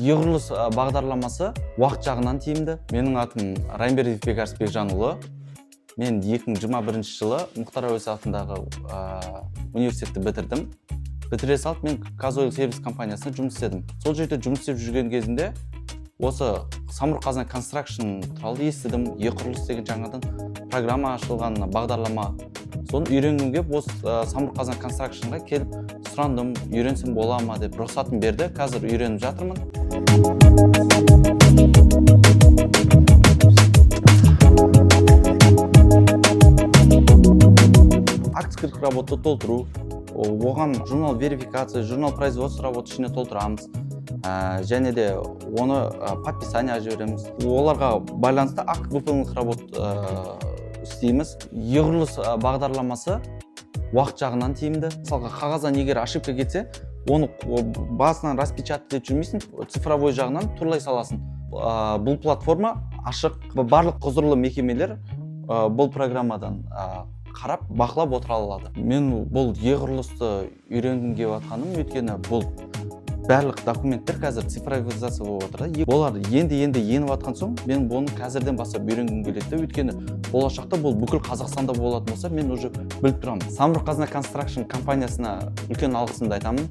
e-құрылыс бағдарламасы уақыт жағынан тиімді. Менің атым Райымбердиев Бекарыс Бекжанұлы. Мен 2021 жылы Мұхтар Әуезов атындағы университетті бітірдім. Бітіре салып, мен Казойл сервис компаниясында жұмыс істедім. Сол жерде жұмыс істеп жүрген кезінде осы Самұрық-Қазына Construction туралы естідім. E-құрылыс деген жаңадан программа ашылған, бағдарлама. Соны үйренгенге осы Самұрық-Қазына Constructionға келіп сұрандым, үйренсем бола ма деп рұқсатын берді. Қазір үйреніп жатырмын. Акт работу толтыру, оған журнал верификация, журнал производства работы ішіне толтырамыз. Және де оны подписание жібереміз. Оларға байланысты акт выполненных работ істейміз. E-құрылыс бағдарламасы уақыт жағынан тиімді. Мысалға, қағаздан егер ошибка кетсе, оны басынан распечатать етіп жүрмейсің, цифровой жағынан турлай саласың. Бұл платформа ашық, барлық құзырлы мекемелер бұл программадан қарап, бақылап отыра алады. Мен бұл E-құрылысты үйренгім келіп жатқаным, өйткені бұл барлық документтер қазір цифровизация болып отыр. Олар енді еніп жатқан соң, мен бұны қазірден бастап үйренгім келеді. Өйткені болашақта бұл бүкіл Қазақстанда болатын болса, мен уже біліп тұрамын. Самұрық-Қазына Construction компаниясына үлкен алғысымды айтамын.